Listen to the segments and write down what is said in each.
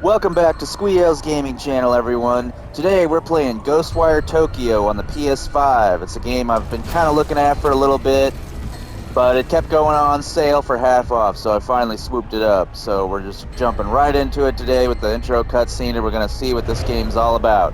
Welcome back to Squee-El's gaming channel, everyone. Today we're playing Ghostwire Tokyo on the PS5. It's a game I've been kind of looking at for a little bit, but it kept going on sale for half off, so I finally swooped it up. So we're just jumping right into it today with the intro cutscene, and we're going to see what this game's all about.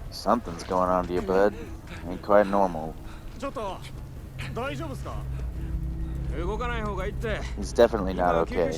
Something's going on to you, bud. Ain't quite normal. He's definitely not okay.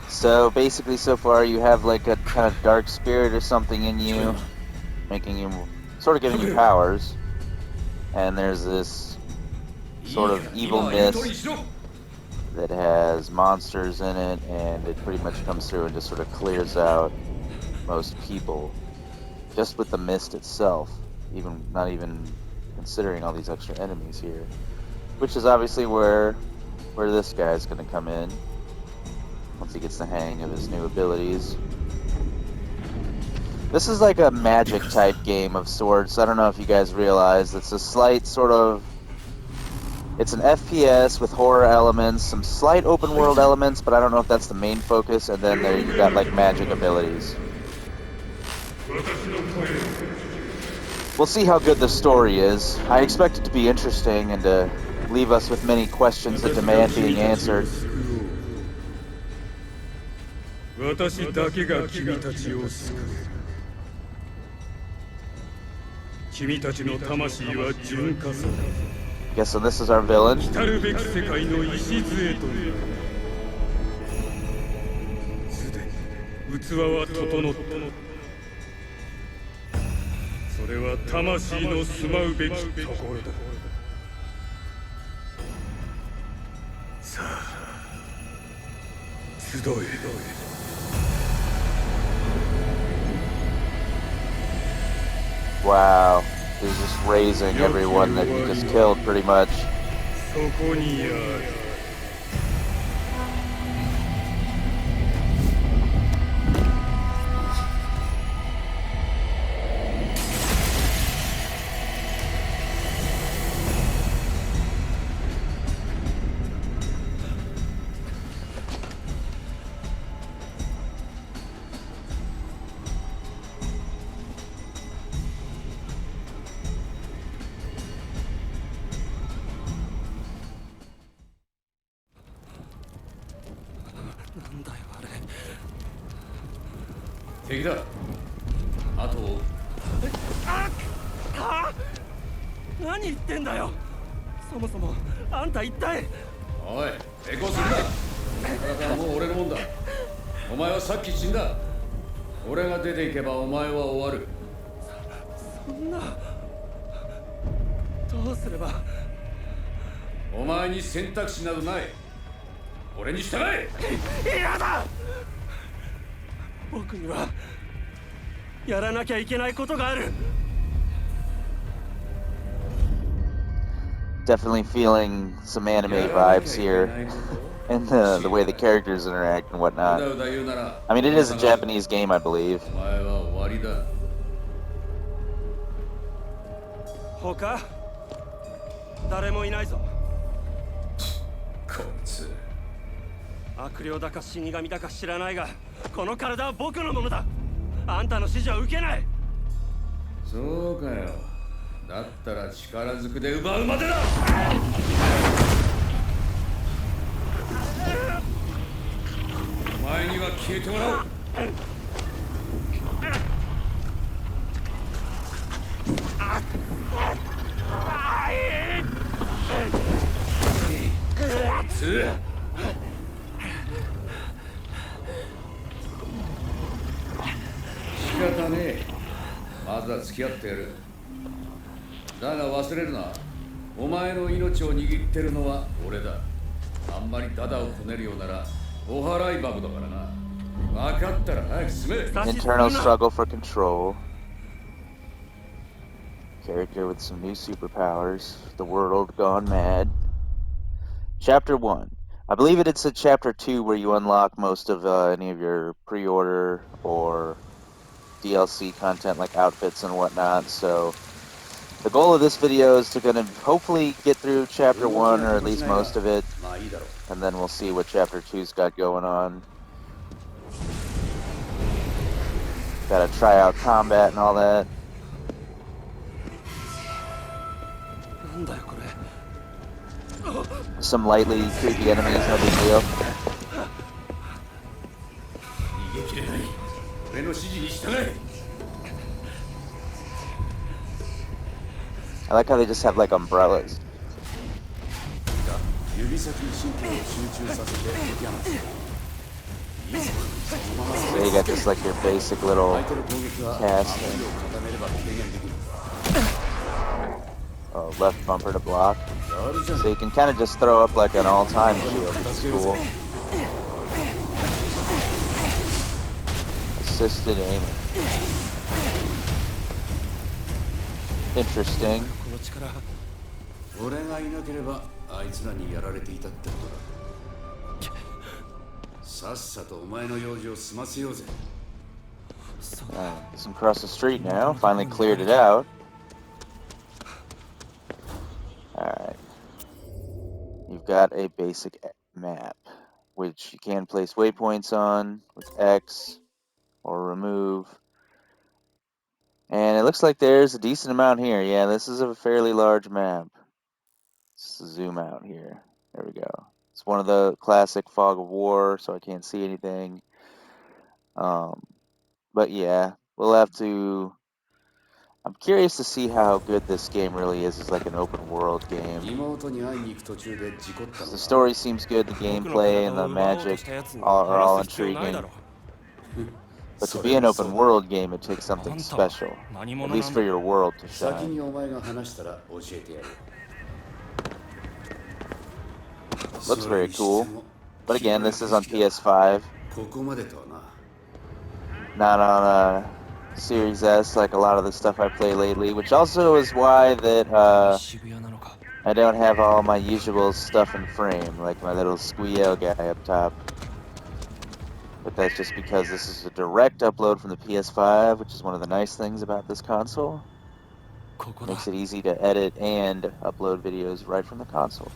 So basically, so far you have like a kind of dark spirit or something in you, making you sort of giving you powers, and there's this sort of evil mist that has monsters in it, and it pretty much comes through and just sort of clears out most people just with the mist itself, even not even considering all these extra enemies here, which is obviously where this guy's going to come in once he gets the hang of his new abilities. This is like a magic type game of sorts. I don't know if you guys realize it's a slight sort of, it's an FPS with horror elements, some slight open world elements, but I don't know if that's the main focus, and then there you got like magic abilities. We'll see how good the story is. I expect it to be interesting and to leave us with many questions that demand being answered. Guess so this is our villain. Wow, he's just raising everyone that he just killed pretty much. 敵だ。あとを。何言ってんだよ。そもそもあんた一体。おい、抵抗するな。体はもう俺のもんだ。お前はさっき死んだ。俺が出ていけばお前は終わる。そんな。どうすれば。お前に選択肢などない。俺に従え。嫌だ。僕にはやらなきゃいけないことがある。Definitely feeling some anime vibes here, and the way the characters interact and whatnot. I mean, it is a Japanese game, I believe. お前は終わりだ。他誰もいないぞ。こいつ。悪霊だか死神だか知らないが、この体は僕のものだ。あんたの指示は受けない。そうかよ。だったら力ずくで奪うまでだ。お前には消えてもらおう。仕方ねえ。まずは付き合ってやる。だが忘れるな。お前の命を握ってるのは俺だ。あんまりダダをこねるようならお払い箱だからな。分かったら早く進め。 Internal struggle for control. Character with some new superpowers. The world gone mad. Chapter 1. I believe it's a chapter 2 where you unlock most of any of your pre-order or DLC content like outfits and whatnot. So the goal of this video is to gonna hopefully get through chapter 1 or at least most of it, and then we'll see what chapter 2's got going on. Gotta try out combat and all that. Some lightly creepy enemies, no big deal. I like how they just have like umbrellas. So you got just like your basic little cast. Oh, left bumper to block. So you can kind of just throw up like an all-time shield, which is cool. Assisted aiming. Interesting. Some across the street now. Finally cleared it out. Alright. You've got a basic map, which you can place waypoints on with X or remove. And it looks like there's a decent amount here. Yeah, this is a fairly large map. Let's zoom out here. There we go. It's one of the classic fog of war, so I can't see anything. But yeah, we'll have to... I'm curious to see how good this game really is as like an open world game. The story seems good, the gameplay and the magic are all intriguing. But to be an open world game, it takes something special, at least for your world to shine. Looks very cool, but again, this is on PS5, not on Series S like a lot of the stuff I play lately, which also is why that I don't have all my usual stuff in frame, like my little Squee-El guy up top. But that's just because this is a direct upload from the PS5, which is one of the nice things about this console. Makes it easy to edit and upload videos right from the console.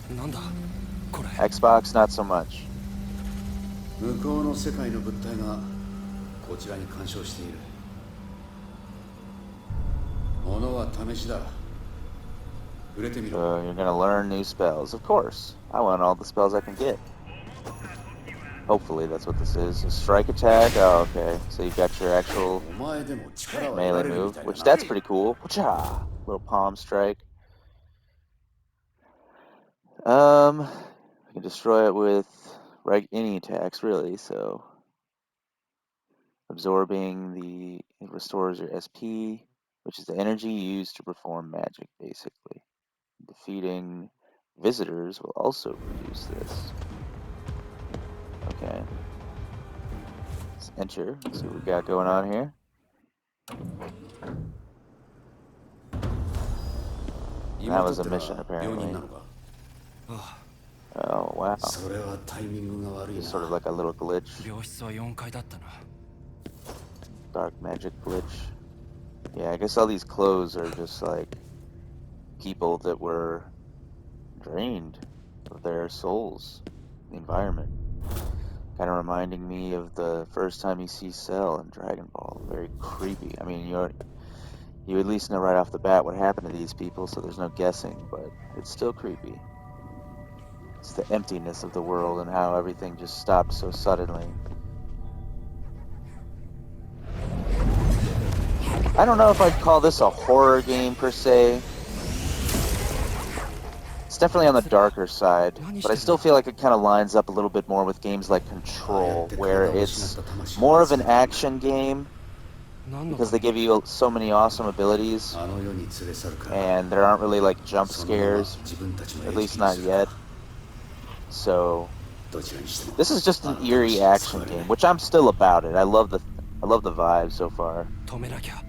Xbox, not so much. So you're gonna learn new spells, of course. I want all the spells I can get. Hopefully that's what this is. A strike attack? Oh, okay. So you've got your actual お前でも力は得 melee られるみ move, たいだ which な that's pretty cool. Whatcha! Little palm strike. You can destroy it with any attacks, really, so... Absorbing it restores your SP, which is the energy used to perform magic, basically. Defeating visitors will also reduce this. Okay. Let's enter. Let's see what we got going on here. And that was a mission, apparently. Oh, wow. それはタイミングが悪い Just な sort of like a little glitch. 病室は4階だったな。 Dark magic glitch. Yeah, I guess all these clothes are just like people that were drained of their souls, the environment. Kind of reminding me of the first time you see Cell in Dragon Ball. Very creepy. I mean, you at least know right off the bat what happened to these people, so there's no guessing, but it's still creepy. It's the emptiness of the world and how everything just stopped so suddenly. I don't know if I'd call this a horror game per se. It's definitely on the darker side, but I still feel like it kind of lines up a little bit more with games like Control, where it's more of an action game because they give you so many awesome abilities, あの世に連れ去るか and there aren't really like jump そのまま scares, 自分たちの at 餌 least 食に not するか yet. So どちらにしても this is just an あなたの eerie 死は action 救われない game, which I'm still about it. I love the vibe so far, 止めなきゃ。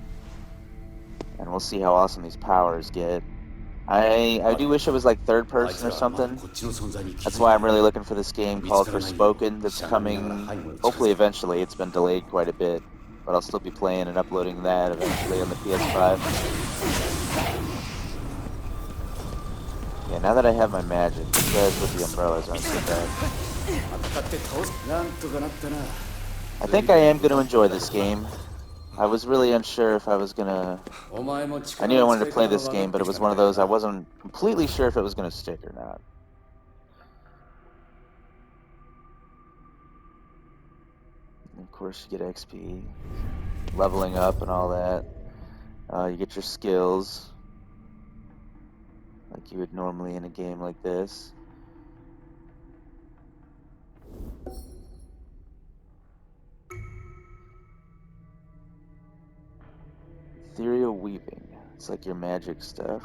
and we'll see how awesome these powers get. I do wish it was like third あいつ person or らはまだ something. こっちの存在に気づい That's て why い I'm ない really looking for this game called Forspoken that's coming, hopefully eventually. It's been delayed quite a bit, but I'll still be playing and uploading that eventually on the PS5. Yeah, now that I have my magic, these guys with the umbrellas aren't so bad. 戦って倒すなんとかなったな I think I am going to enjoy this game. I was really unsure if I was going to... お前も I 力 knew I の wanted 使 to い play 方 this が game, 分か but っ it てき was た one み of たい those だ I な wasn't completely sure if it was going to stick or not. And of course, you get XP, leveling up and all that. You get your skills, like you would normally in a game like this. Ethereal weaving. It's like your magic stuff.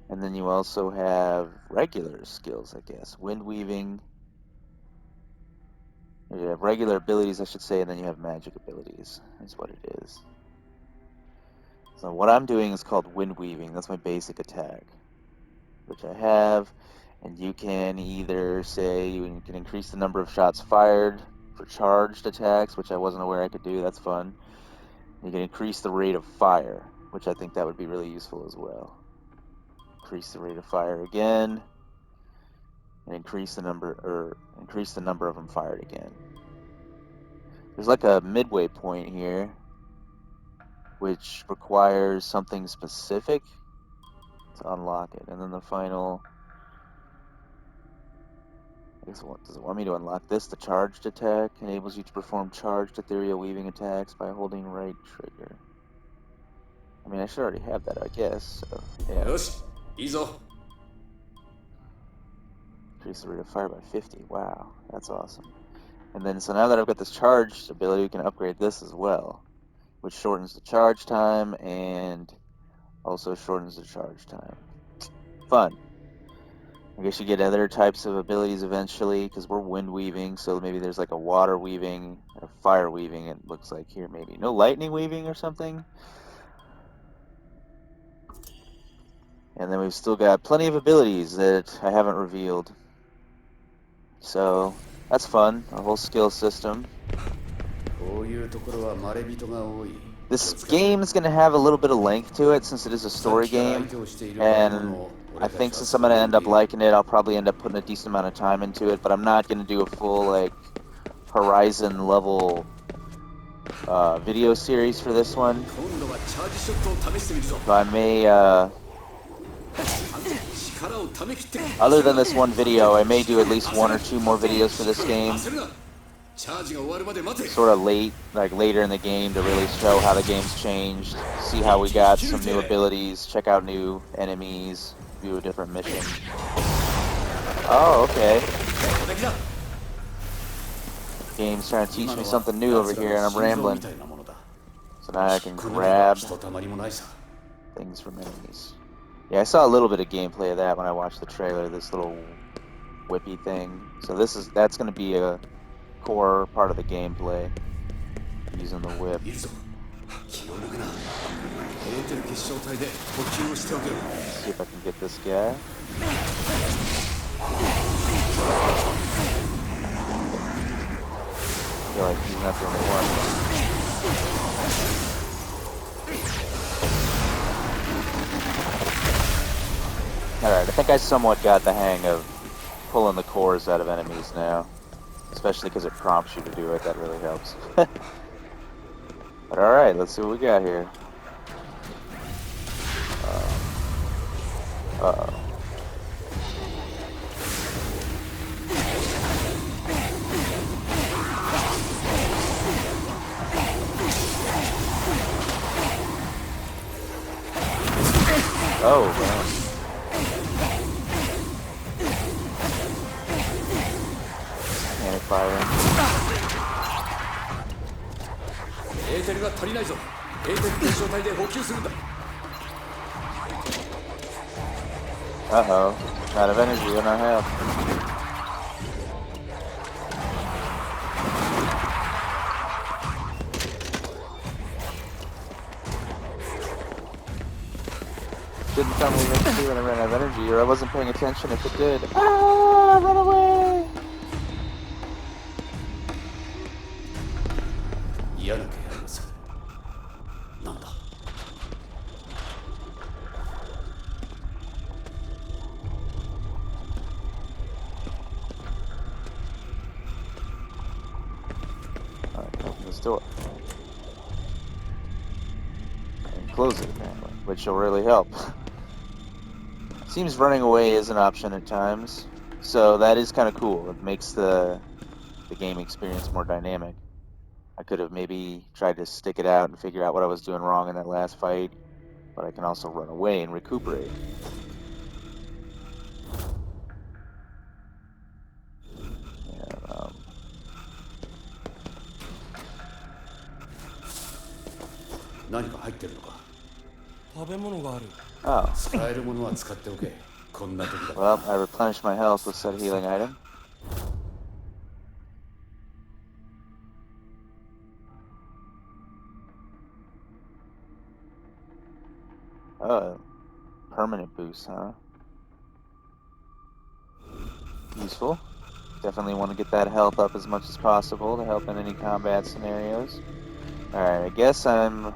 And then you also have regular skills, I guess. Wind weaving. You have regular abilities, I should say, and then you have magic abilities. That's what it is. So what I'm doing is called wind weaving. That's my basic attack, which I have. And you can either say you can increase the number of shots fired for charged attacks, which I wasn't aware I could do. That's fun. You can increase the rate of fire, which I think that would be really useful as well. Increase the rate of fire again, and increase the number of them fired again. There's like a midway point here, which requires something specific to unlock it, and then the final. I guess does it want me to unlock this? The charged attack enables you to perform charged ethereal weaving attacks by holding right trigger. I mean, I should already have that, I guess. So yeah. よしいいぞ Increase the rate of fire by 50. Wow, that's awesome. And then, so now that I've got this charged ability, we can upgrade this as well, which shortens the charge time and also shortens the charge time. Fun. I guess you get other types of abilities eventually, because we're wind weaving, so maybe there's like a water weaving, a fire weaving, it looks like here maybe. No lightning weaving or something? And then we've still got plenty of abilities that I haven't revealed. So, that's fun, a whole skill system. こういうところは稀人が多い This game is going to have a little bit of length to it since it is a story game, and I think since I'm going to end up liking it, I'll probably end up putting a decent amount of time into it, but I'm not going to do a full, like, Horizon level video series for this one. 今度はチャージショットを試してみるぞ So I may, Other than this one video, I may do at least 1 or 2 more videos for this game. Sort of late, like later in the game, to really show how the game's changed, see how we got some new abilities, check out new enemies, do a different mission. Oh, okay. Game's trying to teach me something new over here, and I'm rambling. So now I can grab things from enemies. Yeah, I saw a little bit of gameplay of that when I watched the trailer, this little whippy thing. So that's going to be a core part of the gameplay, using the whip. See if I can get this guy. I feel like he's not the only one. Alright, I think I somewhat got the hang of pulling the cores out of enemies now. Especially because it prompts you to do it, that really helps. But alright, let's see what we got here. Uh-oh. Oh, man. Panic firing. Uh-oh. Out of energy in our health. Didn't tell me what to do when I ran out of energy, or I wasn't paying attention if it did. Ah, run away! Alright, open this door. And close it apparently, which will really help. Seems running away is an option at times, so that is kind of cool. It makes the game experience more dynamic. I could have maybe tried to stick it out and figure out what I was doing wrong in that last fight, but I can also run away and recuperate. Oh. Well, I replenished my health with said healing item. Permanent boost, huh? Useful. Definitely want to get that health up as much as possible to help in any combat scenarios. Alright, I guess I'm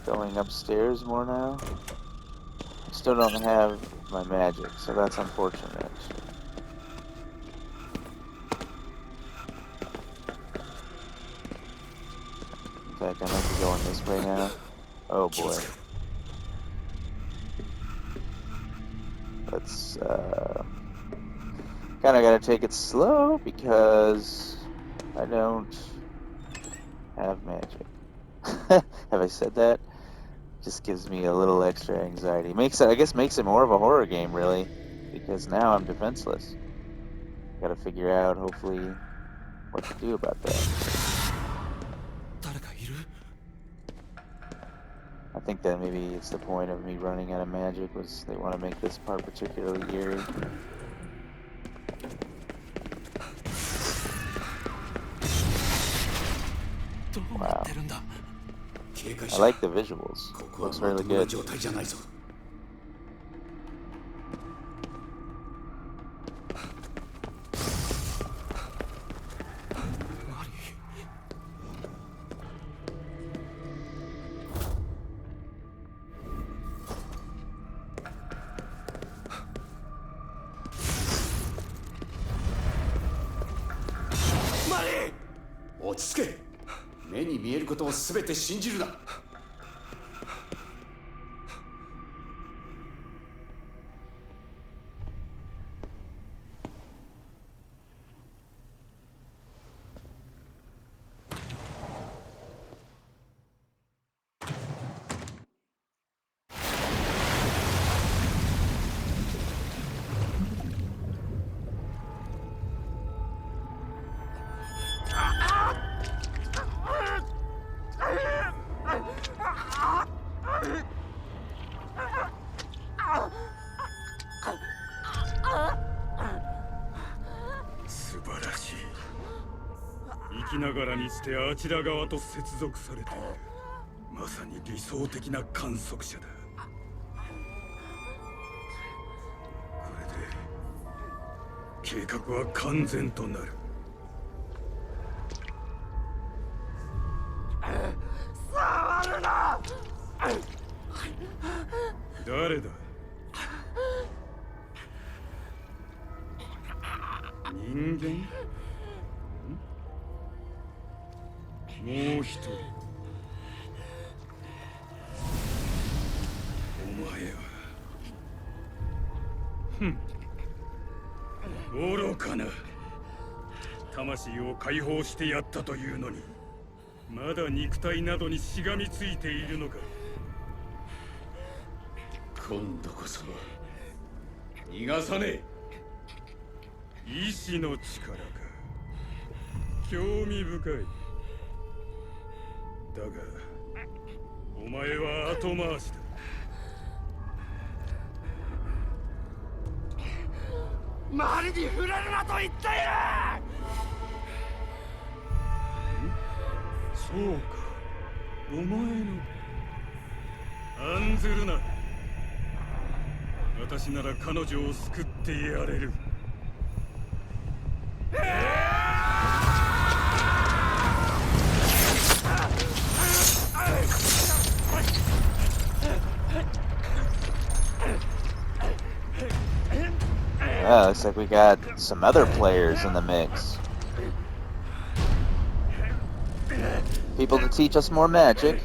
going upstairs more now. Still don't have my magic, so that's unfortunate. In fact, I might be going this way now. Oh boy. Let's, kinda gotta take it slow because I don't have magic. Have I said that? Just gives me a little extra anxiety. I guess makes it more of a horror game, really, because now I'm defenseless. Gotta figure out, hopefully, what to do about that. I think that maybe it's the point of me running out of magic, was they want to make this part particularly eerie. Wow. I like the visuals. Looks really good. 生きながらにしてあちら側と接続されている。まさに理想的な観測者だ。これで計画は完全となる。触るな。誰だ？人間？もう一人。お前は愚かな。魂を解放してやったというのに、まだ肉体などにしがみついているのか。今度こそ逃がさねえ。意志の力か。興味深い。だがお前は後回しだ。周りに触れるなと言っている。そうか、お前の。案ずるな。私なら彼女を救ってやれる。Looks like we got some other players in the mix. People to teach us more magic.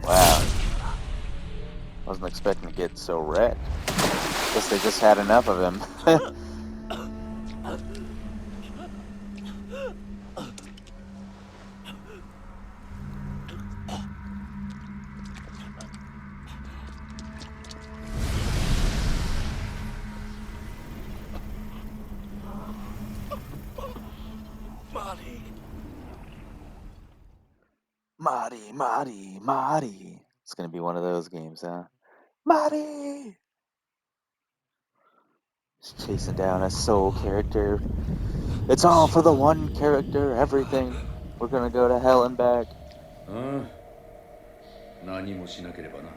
Wow. Wasn't expecting to get so wrecked. Guess they just had enough of him. Marty. It's gonna be one of those games, huh? Marty! Just chasing down a soul character. It's all for the one character, everything. We're gonna go to hell and back. ああ、何もしなければな。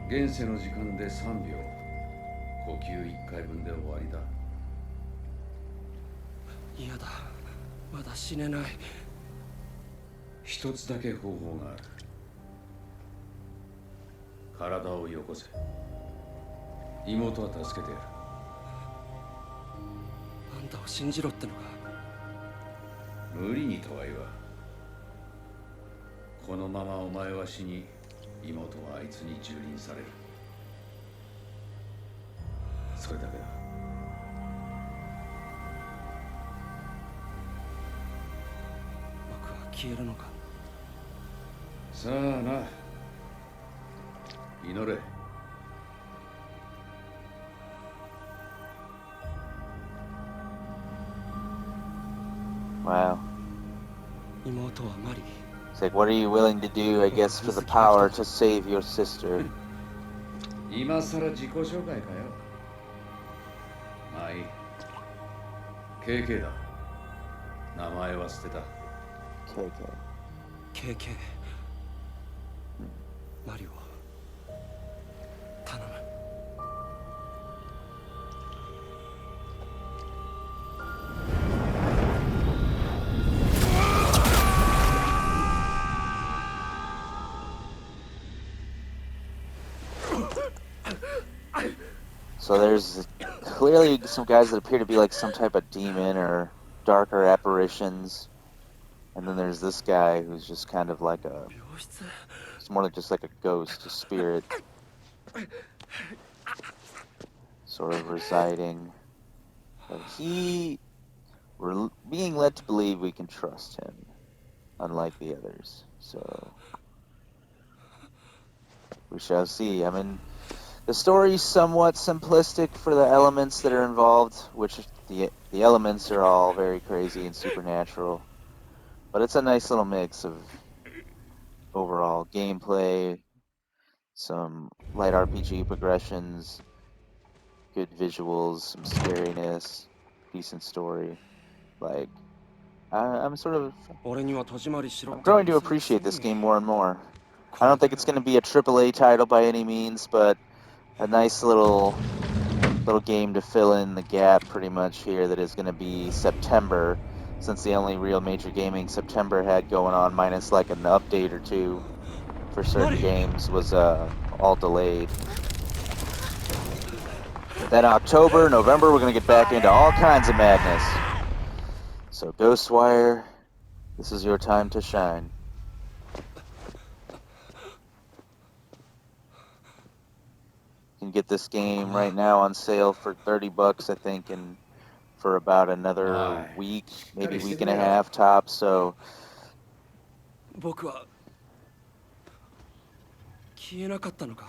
現世の時間で3秒、呼吸1回分で終わりだ。嫌だ、まだ死ねない。一つだけ方法がある。体をよこせ。妹は助けてやる。あんたを信じろってのか。無理にとは言わん。このままお前は死に、妹はあいつに蹂躙される。それだけだ。僕は消えるのか。さあな、祈れ。Wow. 妹はマリー。 It's like, what are you willing to do, I guess, for the power to save your sister? 今さら自己紹介かよ。まあいい。KK だ。名前は捨てた。KK. KK。マリを頼む。So there's clearly some guys that appear to be like some type of demon or darker apparitions. And then there's this guy who's just kind of like a... It's more like just like a ghost, a spirit. Sort of residing. But we're being led to believe we can trust him. Unlike the others. So... we shall see. I mean... the story's somewhat simplistic for the elements that are involved, which The elements are all very crazy and supernatural, but it's a nice little mix of overall gameplay, some light RPG progressions, good visuals, some scariness, decent story. Like, I'm growing to appreciate this game more and more. I don't think it's going to be a AAA title by any means, but a nice little game to fill in the gap pretty much here that is going to be September, since the only real major gaming September had going on, minus like an update or two for certain games, was all delayed. Then October, November, we're going to get back into all kinds of madness. So Ghostwire, this is your time to shine. You can get this game right now on sale for $30, I think, and for about another week, maybe week and a half tops. So 僕は消えなかったのか。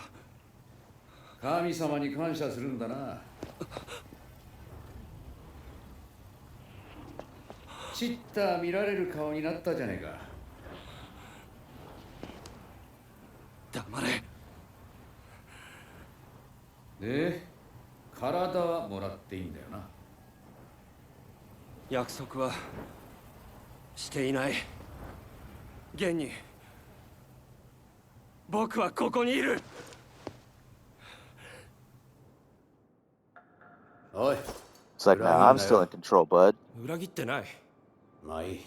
神様に感謝するんだな。ちった見られる顔になったじゃねえか。黙れ。で、体はもらっていいんだよな。約束はしていない。現に僕はここにいる。おい。It's like, nah, I'm still in control, bud. 裏切ってない。まあいい。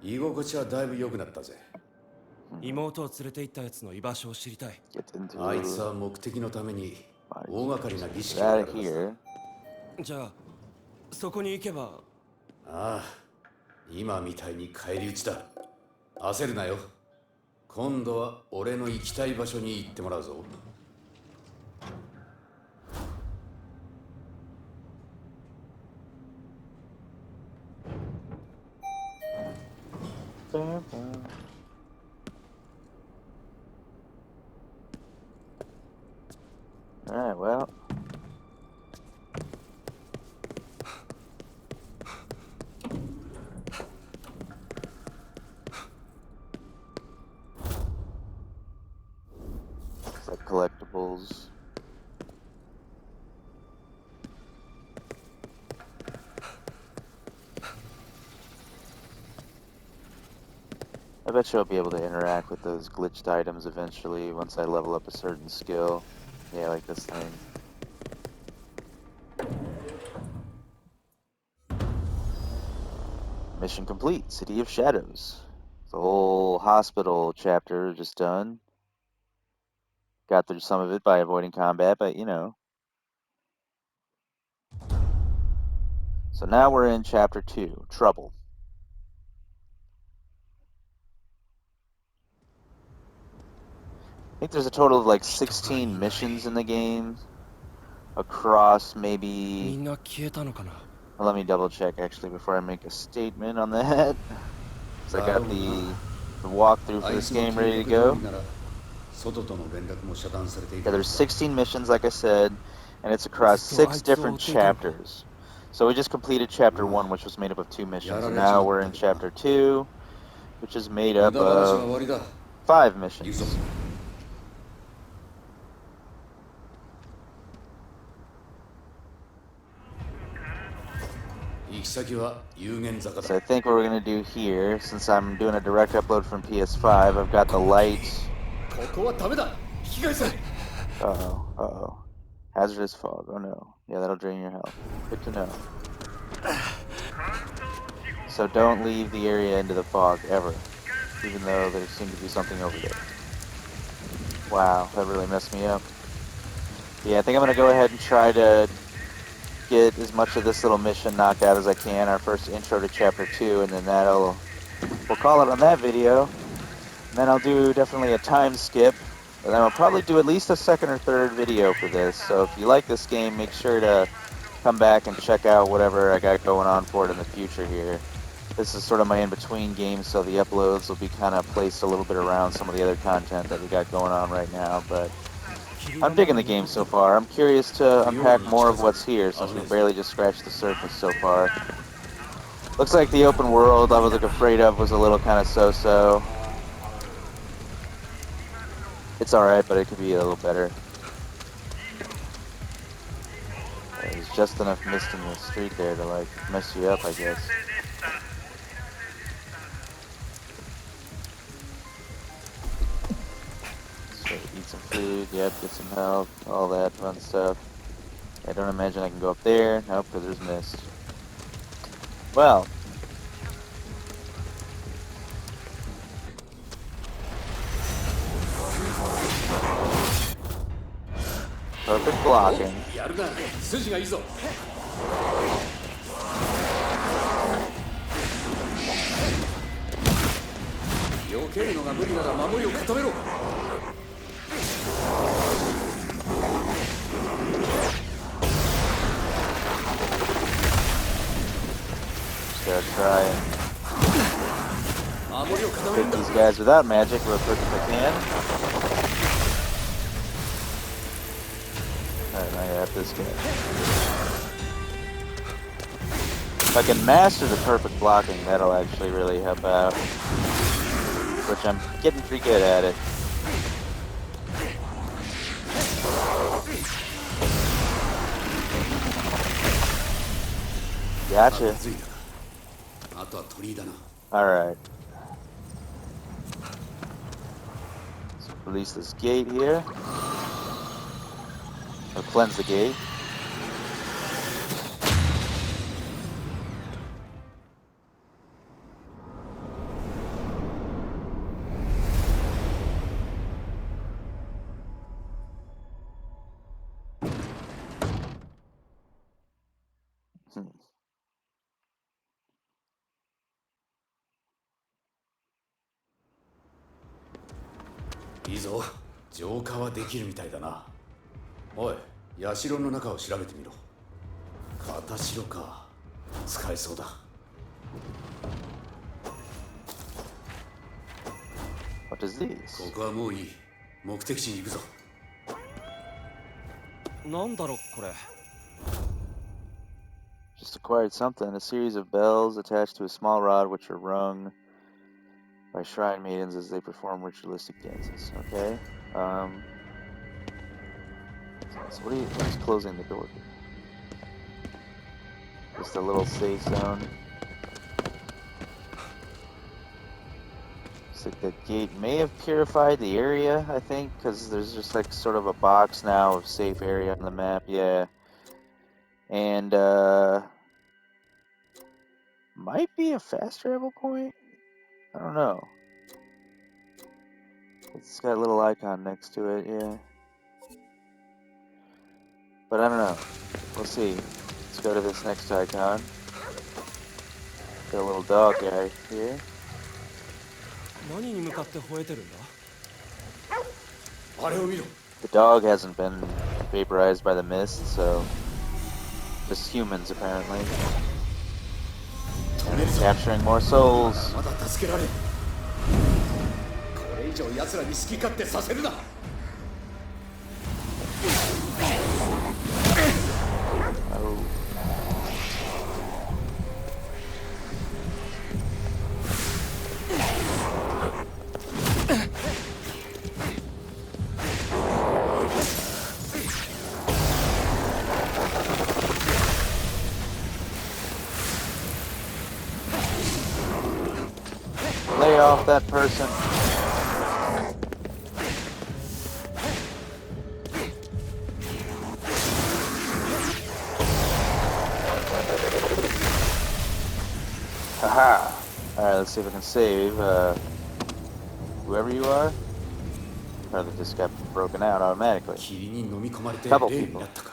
居心地はだいぶ良くなったぜ。妹を連れて行ったやつの居場所を知りたい。あいつは目的のために大掛かりな儀式をやるはずだ。じゃあそこに行けば。ああ、今みたいに返り討ちだ。焦るなよ。今度は俺の行きたい場所に行ってもらうぞ。Alright, well. Looks like collectibles. I bet you I'll be able to interact with those glitched items eventually once I level up a certain skill. Yeah, like this thing. Mission complete, City of Shadows. The whole hospital chapter just done. Got through some of it by avoiding combat, but you know. So now we're in chapter 2, Trouble. I think there's a total of like 16 missions in the game across maybe... Well, let me double check actually before I make a statement on that. So I got the walkthrough for this game ready to go. Yeah, there's 16 missions like I said, and it's across 6 different chapters. So we just completed chapter 1, which was made up of 2 missions. And now we're in chapter 2, which is made up of 5 missions. So I think what we're going to do here, since I'm doing a direct upload from PS5, I've got the light. Uh-oh. Hazardous fog, oh no. Yeah, that'll drain your health. Good to know. So don't leave the area into the fog, ever. Even though there seemed to be something over there. Wow, that really messed me up. Yeah, I think I'm going to go ahead and try to get as much of this little mission knocked out as I can, our first intro to chapter 2, and then we'll call it on that video. And then I'll do definitely a time skip, and then I'll probably do at least a second or third video for this. So if you like this game, make sure to come back and check out whatever I got going on for it in the future here. This is sort of my in-between game, so the uploads will be kind of placed a little bit around some of the other content that we got going on right now, but I'm digging the game so far. I'm curious to unpack more of what's here since we've barely just scratched the surface so far. Looks like the open world I was like afraid of was a little kind of so-so. It's alright, but it could be a little better. There's just enough mist in the street there to like mess you up, I guess. So eat some food, yep, get some health, all that fun stuff. I don't imagine I can go up there. Nope, because there's mist. Well. Perfect blocking. やるな、筋がいいぞ。避けるのが無理なら守りを固めろ。Gotta try and hit these guys without magic real quick if I can. Alright, now I got this guy. If I can master the perfect blocking, that'll actually really help out. Which I'm getting pretty good at it. Gotcha. Alright. So release this gate here. Or cleanse the gate.いいぞ、浄化はできるみたいだな。おい、社の中を調べてみろ。片城か、使えそうだ。What is this? ここはもういい。目的地に行くぞ。なんだろこれ。Just acquired something, a series of bells attached to a small rod which are rung by shrine maidens as they perform ritualistic dances. Okay. So what is closing the door here? Just a little safe zone. Looks like the gate may have purified the area, I think, because there's just like sort of a box now of safe area on the map. Yeah. And might be a fast travel point? I don't know. It's got a little icon next to it, yeah. But I don't know. We'll see. Let's go to this next icon. Got a little dog guy here. 何に向かって吠えてるんだ？あれを見ろ。 The dog hasn't been vaporized by the mist, so just humans apparently. Capturing more souls. まだ助けられん。これ以上奴らに好き勝手させるな。Oh. Lay off that person. Haha. Alright, let's see if I can save whoever you are. Or they just got broken out automatically. 霧に飲み込まれて Couple 霊 people. になったか。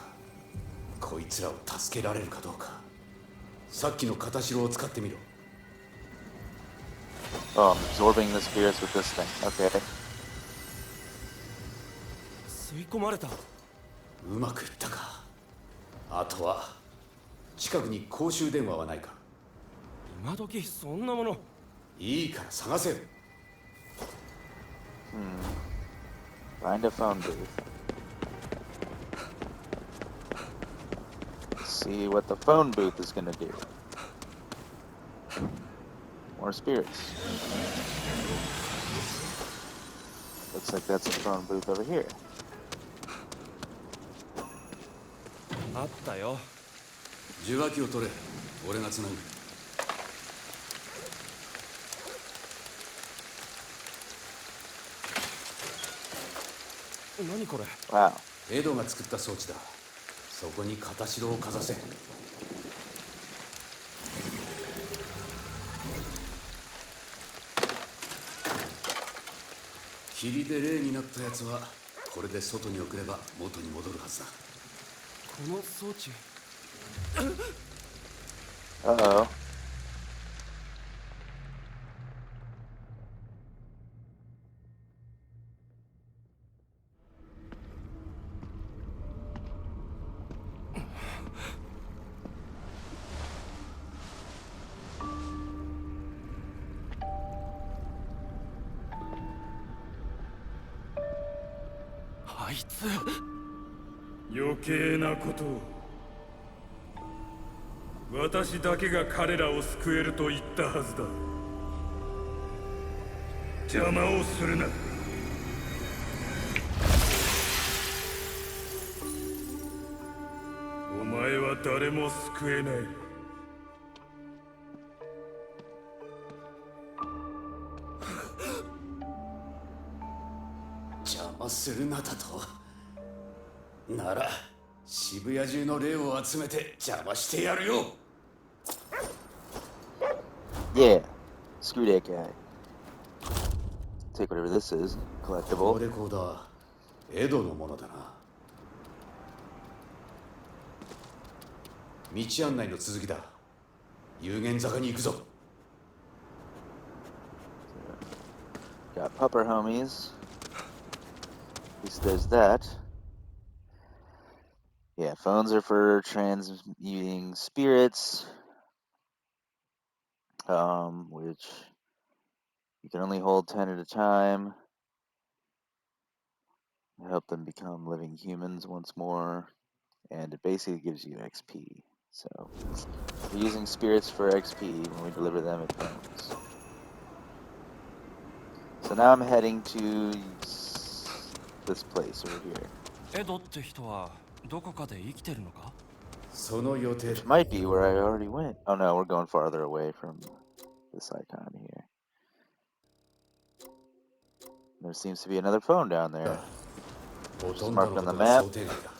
こいつらを助けられるかどうか。さっきの片城を使ってみろ。 Oh, I'm absorbing the spirits with this thing. Okay. 吸い込まれた。うまくいったか。あとは近くに公衆電話はないか。今時そんなもの。いいから探せよ。Find a phone booth. see what the phone booth is gonna do. More spirits. Looks like that's a phone booth over here. あったよ。受話器を取れ。俺がつなぐ。何これ。 Wow. エドが作った装置だ。そこに片白をかざせ。霧で霊になったやつはこれで外に送れば元に戻るはずだ。この装置。 Uh-oh. Squee-El 余計なことを。私だけが彼らを救えると言ったはずだ。邪魔をするな。お前は誰も救えない。邪魔するなだと。なら渋谷中の霊を集めて邪魔してやるよ。 Yeah. Screw that guy. Take whatever this is. この Collectible. レコーダーエドのものだな。道案内の続きだ。有限坂に行くぞ。 Got pupper homies. At least there's that. Yeah, phones are for transmuting spirits. Which you can only hold 10 at a time. Help them become living humans once more. And it basically gives you XP. So, we're using spirits for XP when we deliver them at phones. So now I'm heading to this place over here. エドって人はどこかで生きてるのか。その予定。 Which might be where I already went. Oh no, we're going farther away from this icon here. There seems to be another phone down there. ほと Just んど marked の on こ the とが想 map. 定外だ。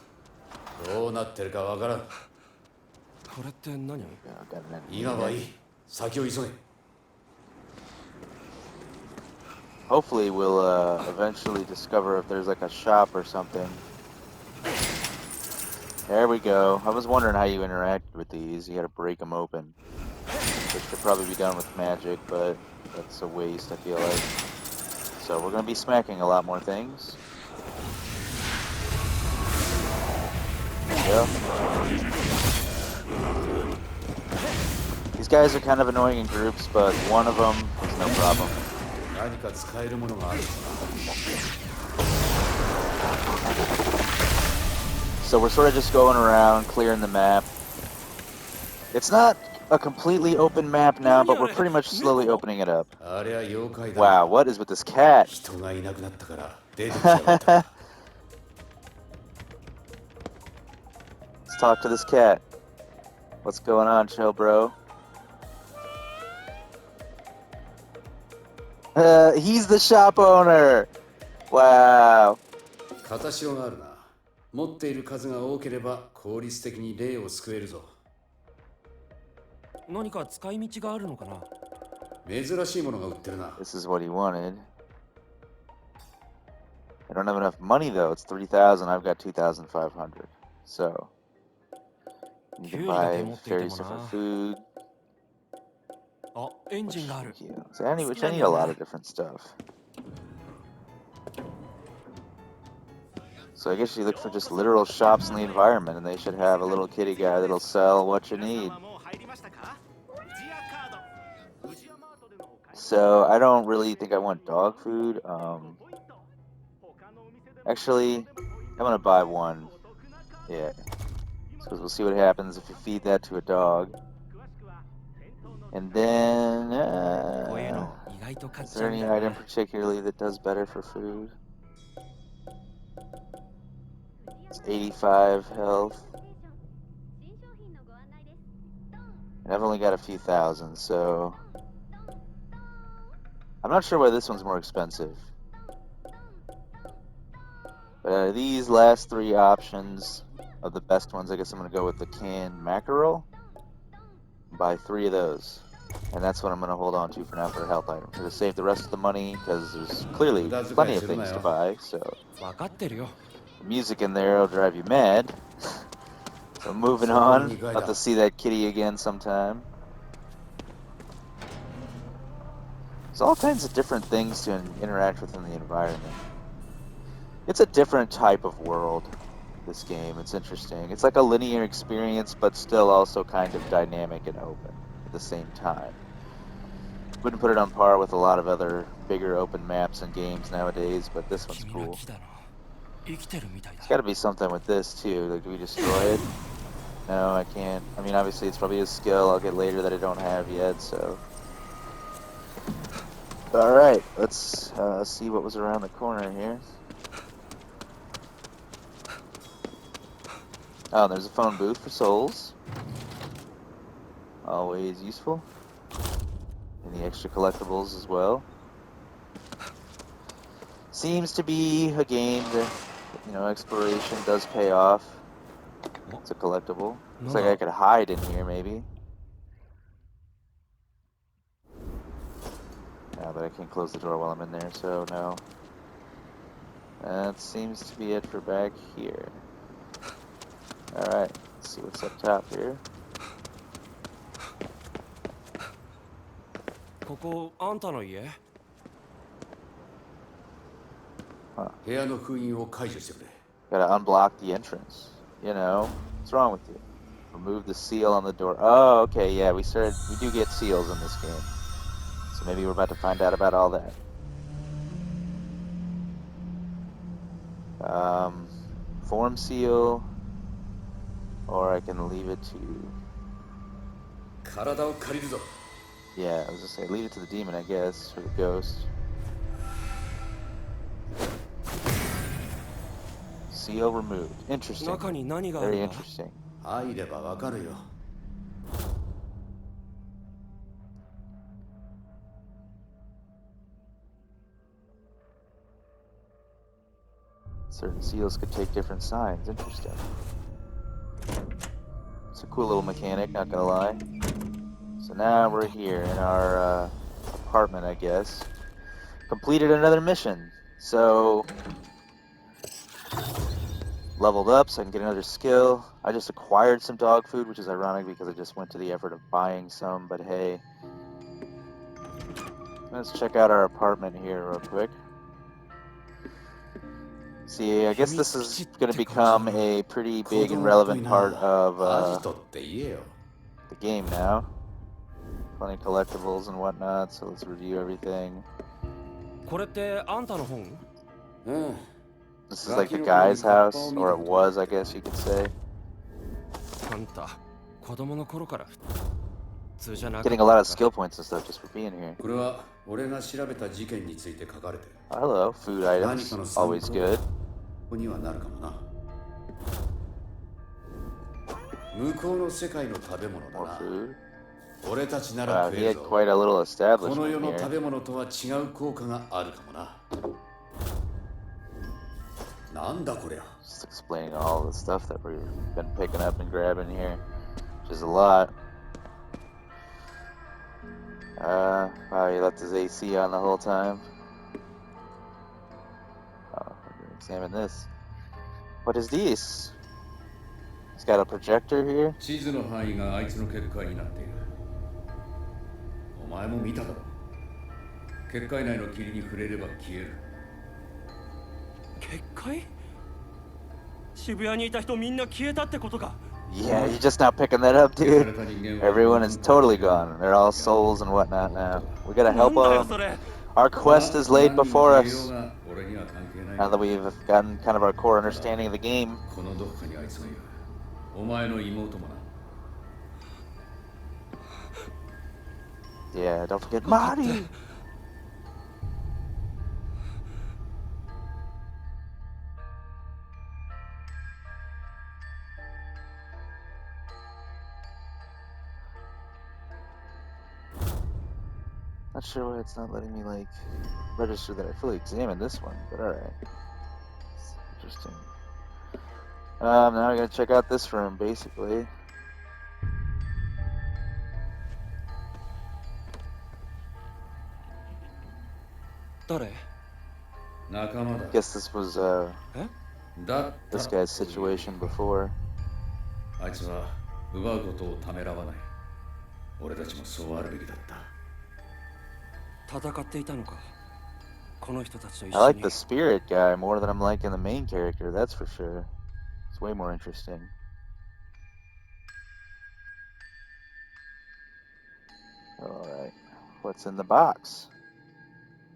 どうなってるかわからん。これって何。 Yeah, got an enemy 今はい there. い。先を急げ。 Hopefully we'll eventually discover if there's like a shop or something. There we go. I was wondering how you interacted with these. You gotta break them open. Which could probably be done with magic, but that's a waste, I feel like. So we're gonna be smacking a lot more things. Yep. These guys are kind of annoying in groups, but one of them is no problem. 何か使えるものがある。 So we're sort of just going around, clearing the map. It's not a completely open map now, but we're pretty much slowly opening it up. あれは妖怪だ。 Wow, what is with this cat? 人がいなくなったから出てきやがった。 Let's talk to this cat. What's going on, chill, bro? He's the shop owner. Wow. 片白があるな。持っている数が多ければ効率的に霊を救えるぞ。何か使い道があるのかな。珍しいものが売ってるな。 This is what he wanted. I don't have enough money though. It's 3,000. I've got 2,500. So you can buy various different food. あ、エンジンがある。 So which I need a lot of different stuff. So I guess you look for just literal shops in the environment, and they should have a little kitty guy that'll sell what you need. So I don't really think I want dog food. Actually, I'm gonna buy one. Yeah. So we'll see what happens if you feed that to a dog. And then, is there any item particularly that does better for food? It's 85 health. And I've only got a few thousand, so I'm not sure why this one's more expensive. But these last three options are the best ones. I guess I'm going to go with the canned mackerel. Buy 3 of those. And that's what I'm going to hold on to for now for a health item. I'm going to save the rest of the money because there's clearly plenty of things to buy. So the music in there will drive you mad. So moving on. I'll have to see that kitty again sometime. There's all kinds of different things to interact with in the environment. It's a different type of world, this game. It's interesting. It's like a linear experience, but still also kind of dynamic and open at the same time. Wouldn't put it on par with a lot of other bigger open maps and games nowadays, but this one's cool. There's got to be something with this too. Like, do we destroy it? No, I can't. I mean, obviously it's probably a skill I'll get later that I don't have yet, so... Alright, let's see what was around the corner here. Oh, there's a phone booth for souls. Always useful. And the extra collectibles as well. Seems to be a game that, you know, exploration does pay off. It's a collectible. Looks like I could hide in here, maybe. Yeah, but I can't close the door while I'm in there, so no. That seems to be it for back here. Alright, let's see what's up top here. Huh. Gotta unblock the entrance. You know, what's wrong with you? Remove the seal on the door. Oh, okay, yeah, we do get seals in this game. So maybe we're about to find out about all that. Form seal, or I can leave it to... Yeah, I was gonna say, leave it to the demon, I guess, or the ghost. Seal removed. Interesting. Very interesting. Certain seals could take different signs. Interesting. It's a cool little mechanic, not gonna lie. So now we're here in our apartment, I guess. Completed another mission. So... leveled up so I can get another skill. I just acquired some dog food, which is ironic because I just went to the effort of buying some, but hey. Let's check out our apartment here real quick. See, I guess this is going to become a pretty big and relevant part of the game now. Plenty of collectibles and whatnot, so let's review everything. This is like the guy's house, or it was, I guess you could say. Getting a lot of skill points and stuff just for being here. Oh, hello, food items, always good. More food. Wow, he had quite a little establishment here. Just explaining all the stuff that we've been picking up and grabbing here, which is a lot. Wow, he left his AC on the whole time. Oh, we're gonna examine this. What is this? It's got a projector here. Yeah, you're just now picking that up, dude. Everyone is totally gone. They're all souls and whatnot now. We gotta help them. Our quest is laid before us. Now that we've gotten kind of our core understanding of the game. お前の妹もな。 Yeah, don't forget Marty! Not sure why it's not letting me, like, register that I fully examined this one, but alright. Interesting. Now I gotta check out this room, basically. Guess this was, this guy's situation before. あいつは奪うことをためらわない。俺たちもそうあるべきだった。戦っていたのか。この人たちと一 I 緒 like に。 the spirit guy more than I'm liking the main character, that's for sure. It's way more interesting. Alright, what's in the box?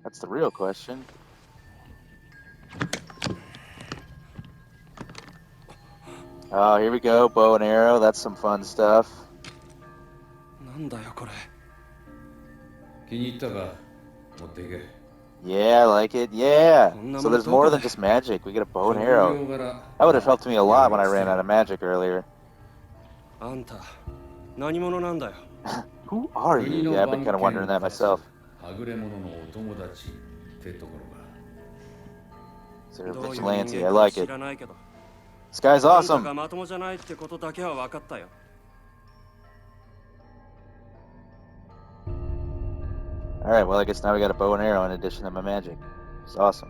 That's the real question. Oh, here we go, bow and arrow, that's some fun stuff. なんだよこれ。気に入ったか。持っていけ。 Yeah, I like it, yeah! So there's more than just magic, we get a bow and arrow. That would have helped me a lot when I ran out of magic earlier. あんた何者なんだよ。 Who are you? Yeah, I've been kind of wondering that myself. はぐれ者のお友達ってところか。 So they're どういう人 vigilante, 間 I か like 知 it. らないけど。 This guy's あんた awesome. がまともじゃないってことだけは分かったよ。 Alright, well I guess now we got a bow and arrow in addition to my magic. It's awesome.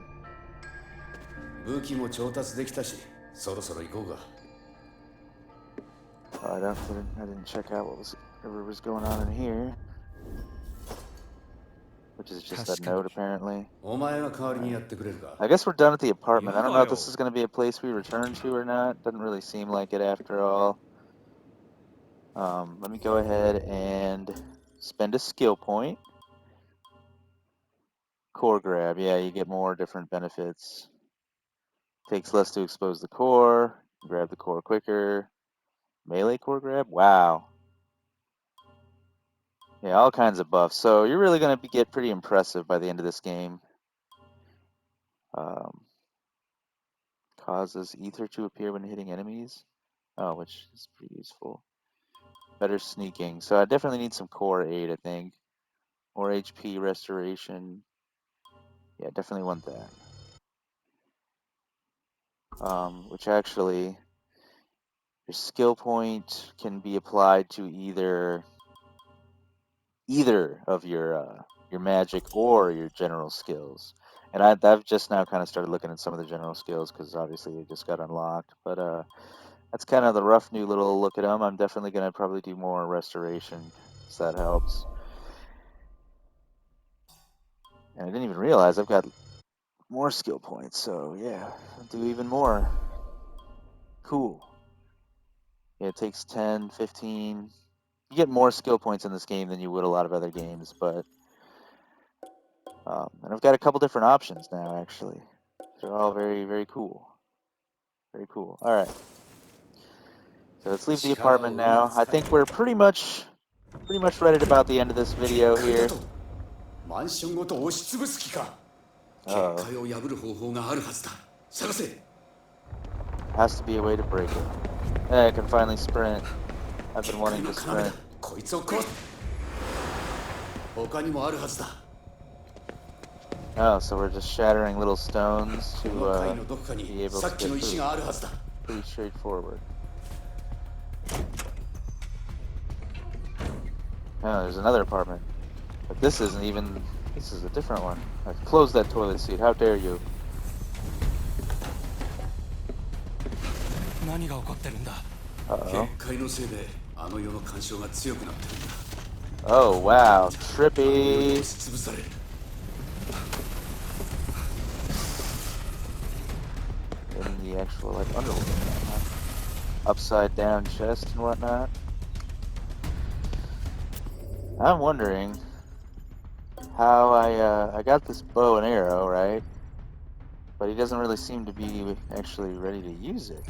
武器も調達できたし、そろそろ行こうか。 I didn't check out whatever was going on in here. Which is just that note, apparently. お前が代わりにやってくれるか。 I guess we're done at the apartment. I don't know if this is going to be a place we return to or not. Doesn't really seem like it after all. Let me go ahead and spend a skill point. Core grab. Yeah, you get more different benefits. Takes less to expose the core. Grab the core quicker. Melee core grab? Wow. Yeah, all kinds of buffs. So you're really going to get pretty impressive by the end of this game. Causes ether to appear when hitting enemies. Oh, which is pretty useful. Better sneaking. So I definitely need some core aid, I think. More HP restoration. Yeah, definitely want that. Which actually, your skill point can be applied to either of your magic or your general skills. And I've just now kind of started looking at some of the general skills because obviously they just got unlocked. But that's kind of the rough new little look at them. I'm definitely going to probably do more restoration, so that helps. And I didn't even realize I've got more skill points, so yeah, I'll do even more. Cool. Yeah, it takes 10, 15. You get more skill points in this game than you would a lot of other games, but... and I've got a couple different options now, actually. They're all very, very cool. Very cool. Alright. So let's leave the apartment now. I think we're pretty much right at about the end of this video here. Has to be a way to break it. Hey, I can finally sprint. I've been wanting to sprint. Oh, so we're just shattering little stones to be able to get through. Pretty straightforward. Oh, there's another apartment. But this isn't even... This is a different one. I've closed that toilet seat. How dare you? Uh-oh. Oh, wow. Trippy. In the actual, like, underworld. Upside down chest and whatnot. I'm wondering how I got this bow and arrow, right? But he doesn't really seem to be actually ready to use it.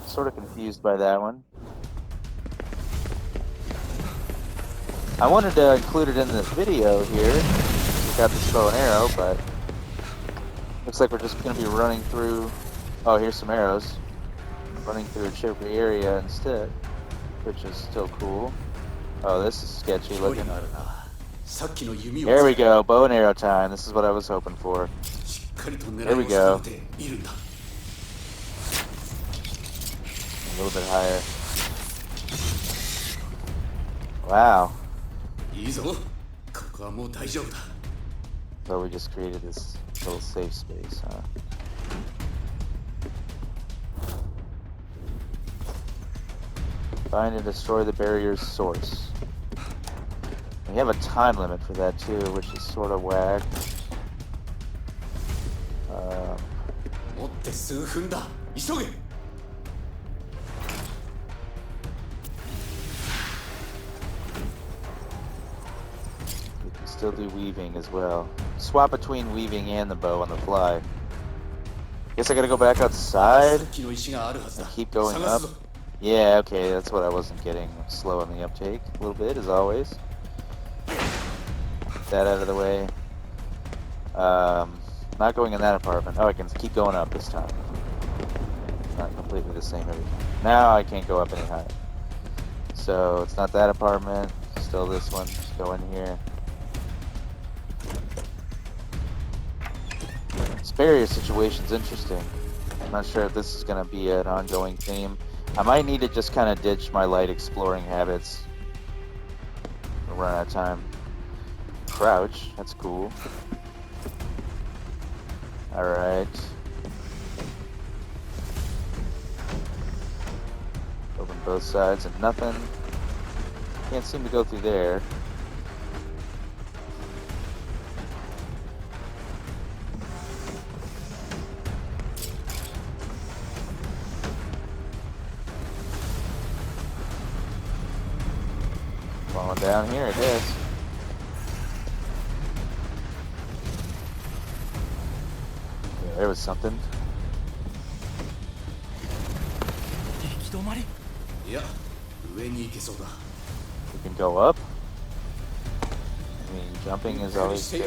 So sort of confused by that one. I wanted to include it in the video here. We got this bow and arrow, but looks like we're just going to be running through. Oh, here's some arrows. Running through a chippery area instead, which is still cool. Oh, this is sketchy looking. There we go, bow and arrow time. This is what I was hoping for. There we go. A little bit higher. Wow. So we just created this little safe space, huh? Find and destroy the barrier's source. We have a time limit for that too, which is sort of whack. We can still do weaving as well. Swap between weaving and the bow on the fly. Guess I gotta go back outside and keep going up. Yeah, okay, that's what I wasn't getting. Slow on the uptake a little bit, as always. Get that out of the way. Not going in that apartment. Oh, I can keep going up this time. It's not completely the same every time. Now I can't go up any higher. So it's not that apartment, still this one. Just go in here. This barrier situation's interesting. I'm not sure if this is going to be an ongoing theme. I might need to just kind of ditch my light exploring habits. We'll run out of time. Crouch, that's cool. Alright. Open both sides and nothing. Can't seem to go through there. Falling down here, I guess. Yeah, there was something. We can go up. I mean, jumping is always good.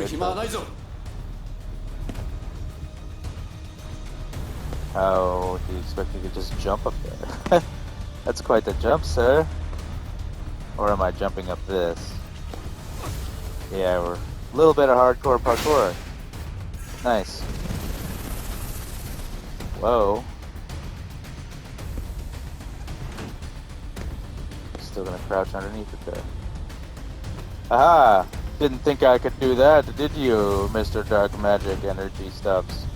How do you expect me to just jump up there? That's quite the jump, sir. Or am I jumping up this? Yeah, we're a little bit of hardcore parkour. Nice. Whoa. Still gonna crouch underneath it there. Aha! Didn't think I could do that, did you, Mr. Dark Magic Energy Stuffs?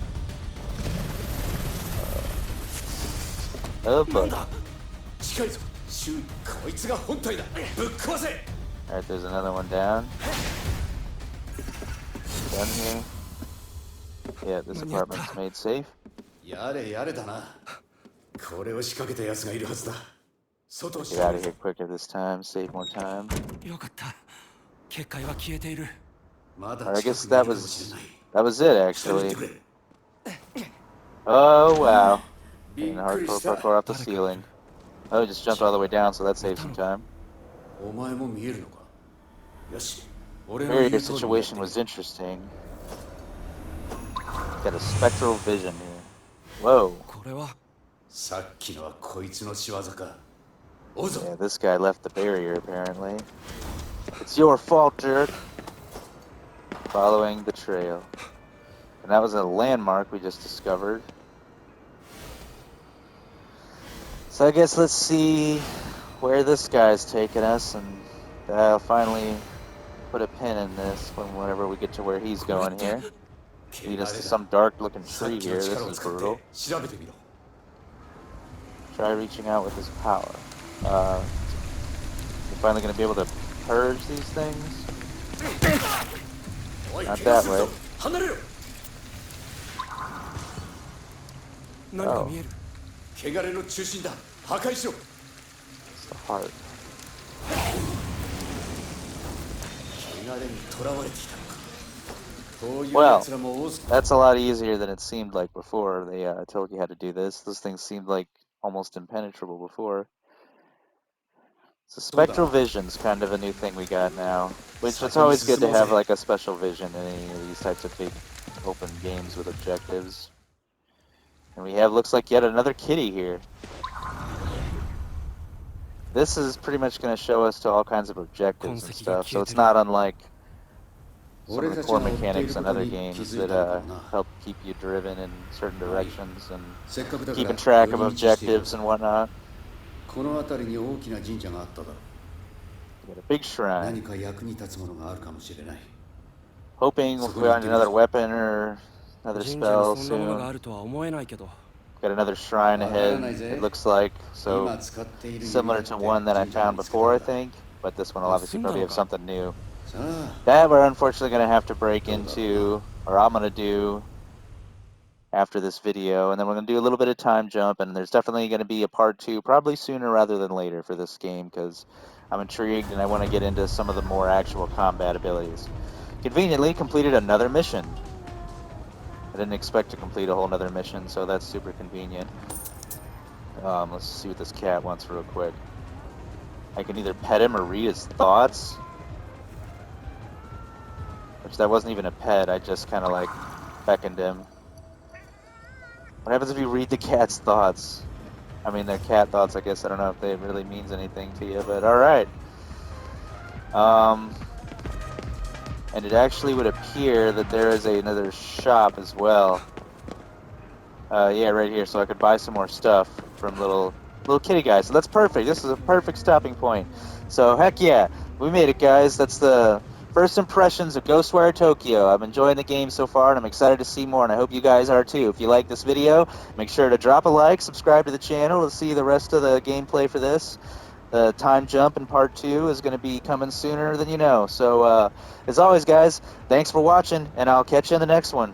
Oh boy. Alright, there's another one down. Done here. Yeah, this apartment's made safe. Get out of here quicker this time, save more time. Alright, I guess that was it actually. Oh wow. Getting hardcore parkour off the ceiling. Oh, just jumped all the way down, so that saves some time. Barrier situation was interesting. Got a spectral vision here. Whoa. Yeah, this guy left the barrier apparently. It's your fault, jerk. Following the trail. And that was a landmark we just discovered. So I guess let's see where this guy's taking us, and I'll finally put a pin in this whenever we get to where he's going here. Lead us to some dark-looking tree here. This is brutal. Try reaching out with his power. We're finally going to be able to purge these things. Not that way. Oh. It's the heart. Well, that's a lot easier than it seemed like before they told you how to do this. Those things seemed like almost impenetrable before. So spectral vision's kind of a new thing we got now, which it's always good to have like a special vision in any of these types of big open games with objectives. And we have, looks like, yet another kitty here. This is pretty much going to show us to all kinds of objectives and stuff, so it's not unlike some of the core mechanics in other games that help keep you driven in certain directions and keeping track of objectives and whatnot. We got a big shrine. Hoping we'll find another weapon or another spell soon. Got another shrine ahead, it looks like, so similar to one that I found before, I think, but this one will obviously probably have something new. That we're unfortunately going to have to break into, or I'm going to do after this video, and then we're going to do a little bit of time jump, and there's definitely going to be a part 2, probably sooner rather than later for this game, because I'm intrigued and I want to get into some of the more actual combat abilities. Conveniently completed another mission. I didn't expect to complete a whole nother mission, so that's super convenient. Let's see what this cat wants real quick. I can either pet him or read his thoughts. Which that wasn't even a pet, I just kind of like beckoned him. What happens if you read the cat's thoughts? I mean, they're cat thoughts, I guess. I don't know if it really means anything to you, but alright. And it actually would appear that there is another shop as well. Yeah, right here, so I could buy some more stuff from little kitty guys. So that's perfect. This is a perfect stopping point. So heck yeah, we made it, guys. That's the first impressions of Ghostwire Tokyo. I'm enjoying the game so far, and I'm excited to see more, and I hope you guys are too. If you like this video, make sure to drop a like, subscribe to the channel to see the rest of the gameplay for this. The time jump in part 2 is going to be coming sooner than you know. So, as always, guys, thanks for watching, and I'll catch you in the next one.